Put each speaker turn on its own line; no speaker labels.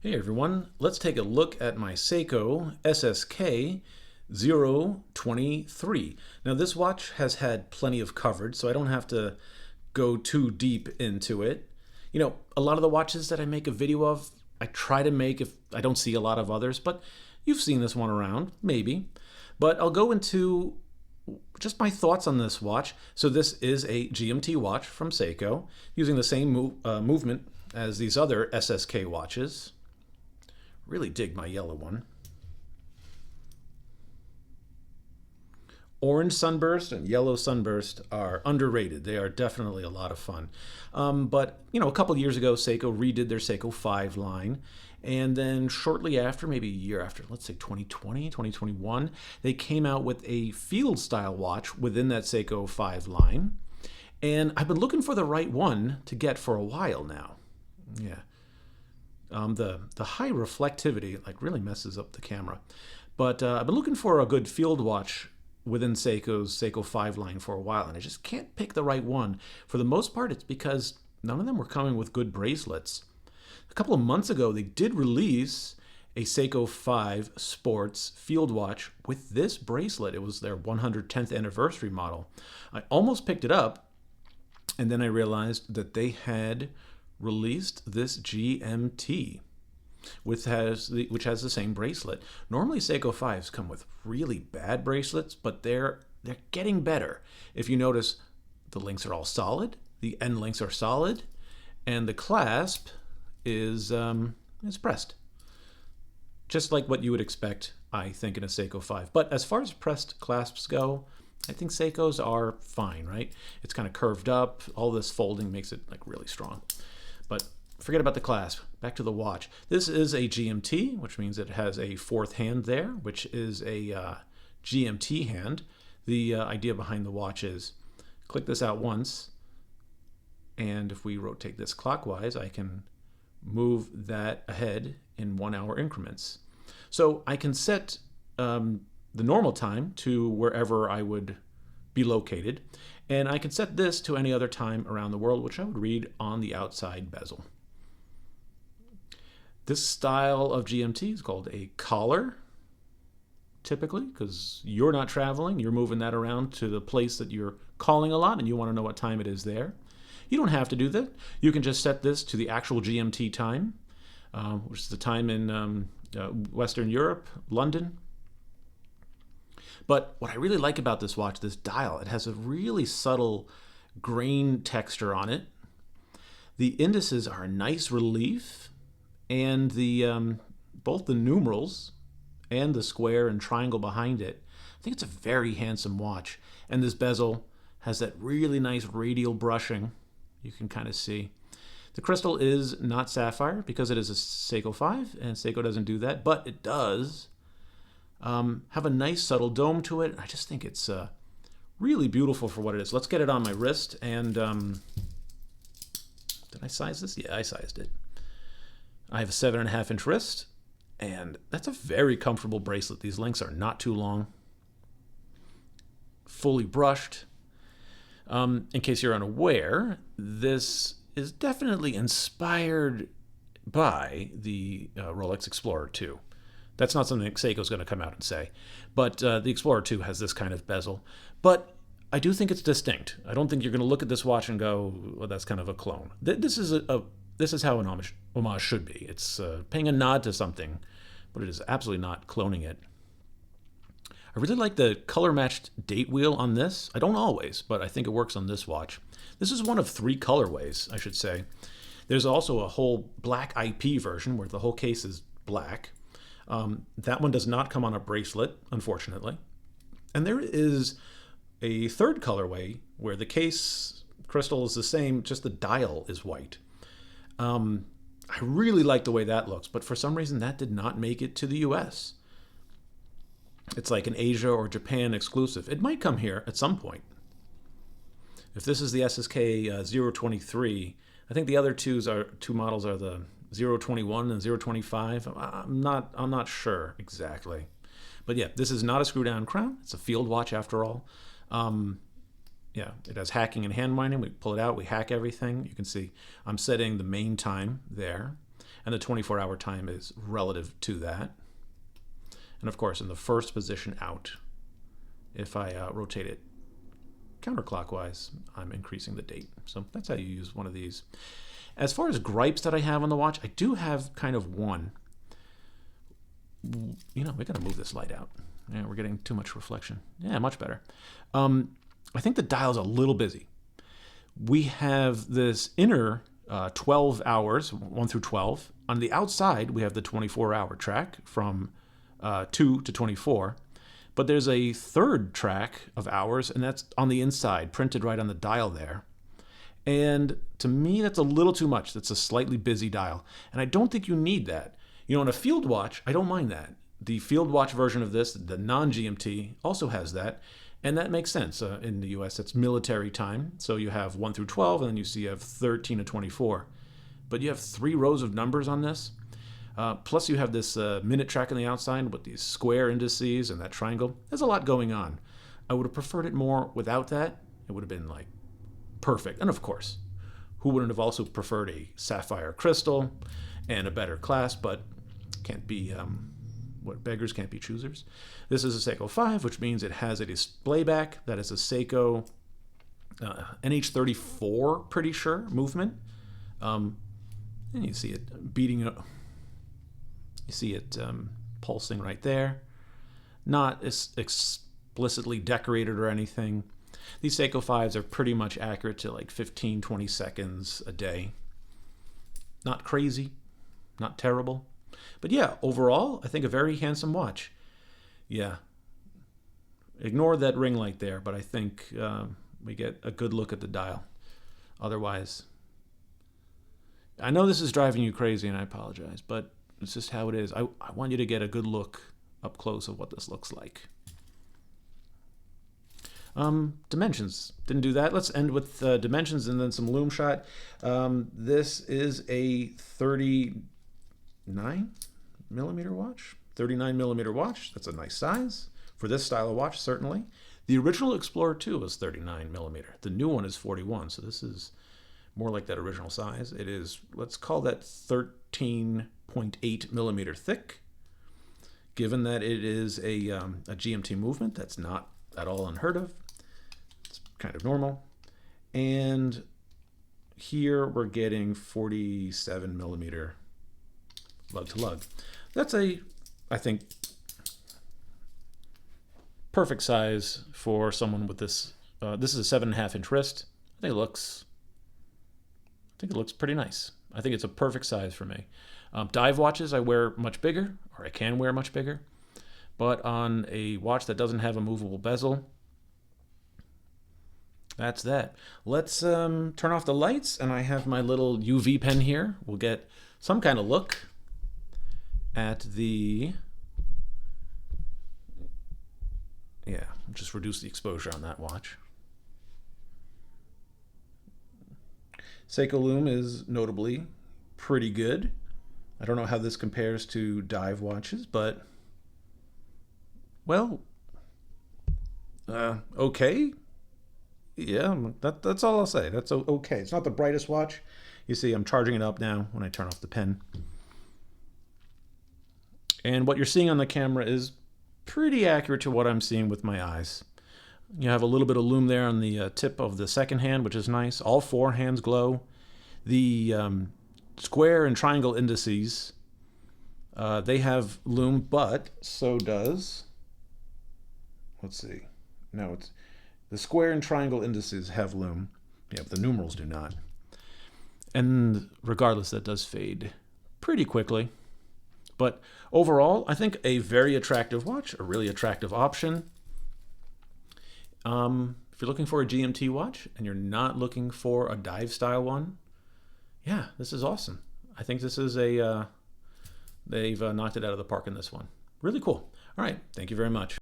Hey everyone, let's take a look at my Seiko SSK 023. Now this watch has had plenty of coverage, so I don't have to go too deep into it. You know, a lot of the watches that I make a video of, I try to make if I don't see a lot of others, but you've seen this one around, maybe. But I'll go into just my thoughts on this watch. So this is a GMT watch from Seiko, using the same movement as these other SSK watches. Really dig my yellow one. Orange sunburst and yellow sunburst are underrated. They are definitely a lot of fun. But, you know, a couple years ago, Seiko redid their Seiko 5 line. And then shortly after, maybe a year after, let's say 2020, 2021, they came out with a Field style watch within that Seiko 5 line. And I've been looking for the right one to get for a while now. Yeah. The high reflectivity like really messes up the camera. But I've been looking for a good field watch within Seiko's Seiko 5 line for a while, and I just can't pick the right one. For the most part, it's because none of them were coming with good bracelets. A couple of months ago, they did release a Seiko 5 Sports field watch with this bracelet. It was their 110th anniversary model. I almost picked it up, and then I realized that they had released this GMT, which has the same bracelet. Normally Seiko 5s come with really bad bracelets, but they're getting better. If you notice, the links are all solid, the end links are solid, and the clasp is pressed. Just like what you would expect, I think, in a Seiko 5. But as far as pressed clasps go, I think Seikos are fine, right? It's kind of curved up. All this folding makes it like really strong. But forget about the clasp. Back to the watch. This is a GMT, which means it has a fourth hand there, which is a GMT hand. The idea behind the watch is click this out once, and if we rotate this clockwise, I can move that ahead in 1 hour increments. So I can set the normal time to wherever I would be located, and I can set this to any other time around the world, which I would read on the outside bezel. This style of GMT is called a collar, typically, because you're not traveling, you're moving that around to the place that you're calling a lot and you want to know what time it is there. You don't have to do that. You can just set this to the actual GMT time, which is the time in Western Europe, London. But what I really like about this watch, this dial, it has a really subtle grain texture on it. The indices are a nice relief, and the both the numerals and the square and triangle behind it, I think it's a very handsome watch. And this bezel has that really nice radial brushing. You can kind of see. The crystal is not sapphire because it is a Seiko 5, and Seiko doesn't do that, but it does have a nice subtle dome to it. I just think it's really beautiful for what it is. Let's get it on my wrist. And did I size this? Yeah, I sized it. I have a 7.5 inch wrist, and that's a very comfortable bracelet. These links are not too long, fully brushed. In case you're unaware, this is definitely inspired by the Rolex Explorer 2. That's not something Seiko's going to come out and say. But the Explorer 2 has this kind of bezel. But I do think it's distinct. I don't think you're going to look at this watch and go, well, that's kind of a clone. This is how an homage should be. It's paying a nod to something, but it is absolutely not cloning it. I really like the color-matched date wheel on this. I don't always, but I think it works on this watch. This is one of 3 colorways, I should say. There's also a whole black IP version where the whole case is black. That one does not come on a bracelet, unfortunately. And there is a third colorway where the case crystal is the same, just the dial is white. I really like the way that looks, but for some reason that did not make it to the US. It's like an Asia or Japan exclusive. It might come here at some point. If this is the SSK 023, I think the other two models are the 021 and 025. I'm not sure exactly. But yeah, this is not a screw down crown. It's a field watch after all. Yeah, it has hacking and hand winding. We pull it out, we hack everything. You can see I'm setting the main time there. and the 24-hour time is relative to that. And of course, in the first position out, if I rotate it counterclockwise, I'm increasing the date. So that's how you use one of these. As far as gripes that I have on the watch, I do have kind of one. You know, we gotta move this light out. Yeah, we're getting too much reflection. Yeah, much better. I think the dial's a little busy. We have this inner 12 hours, 1 through 12. On the outside, we have the 24-hour track from 2 to 24. But there's a third track of hours, and that's on the inside, printed right on the dial there. And to me, that's a little too much. That's a slightly busy dial. And I don't think you need that. You know, in a field watch, I don't mind that. The field watch version of this, the non-GMT, also has that. And that makes sense. In the US, it's military time. So you have 1 through 12, and then you have 13 to 24. But you have 3 rows of numbers on this. Plus you have this minute track on the outside with these square indices and that triangle. There's a lot going on. I would have preferred it more without that. It would have been like perfect. And of course, who wouldn't have also preferred a sapphire crystal and a better clasp, but can't be, what beggars can't be choosers. This is a Seiko 5, which means it has a display back. That is a Seiko NH34, pretty sure, movement. And you see it beating up. You see it pulsing right there. Not explicitly decorated or anything. These Seiko 5s are pretty much accurate to like 15, 20 seconds a day. Not crazy, not terrible. But yeah, overall, I think a very handsome watch. Yeah. Ignore that ring light there, but I think we get a good look at the dial. Otherwise, I know this is driving you crazy and I apologize, but it's just how it is. I want you to get a good look up close of what this looks like. Dimensions. Didn't do that. Let's end with dimensions and then some Lume shot. This is a 39 millimeter watch. 39 millimeter watch. That's a nice size for this style of watch, certainly. The original Explorer 2 was 39 millimeter. The new one is 41, so this is more like that original size. It is, let's call that 13.8 millimeter thick. Given that it is a GMT movement, that's not at all unheard of. It's kind of normal. And here we're getting 47 millimeter lug to lug. That's a, I think, perfect size for someone with this. This is a 7.5 inch wrist. I think it looks pretty nice. I think it's a perfect size for me. Dive watches I wear much bigger, or I can wear much bigger. But on a watch that doesn't have a movable bezel, that's that. Let's turn off the lights, and I have my little UV pen here. We'll get some kind of look at the, yeah, just reduce the exposure on that watch. Seiko Lume is notably pretty good. I don't know how this compares to dive watches, but, well, okay. Yeah, that's all I'll say. That's okay. It's not the brightest watch. You see, I'm charging it up now when I turn off the pen. And what you're seeing on the camera is pretty accurate to what I'm seeing with my eyes. You have a little bit of Lume there on the tip of the second hand, which is nice. All 4 hands glow. The square and triangle indices, they have Lume, but so does, let's see, no, it's the square and triangle indices have Lume. Yeah, but the numerals do not. And regardless, that does fade pretty quickly. But overall, I think a very attractive watch, a really attractive option. If you're looking for a GMT watch and you're not looking for a dive style one, yeah, this is awesome. I think this is they've knocked it out of the park in this one. Really cool. All right, thank you very much.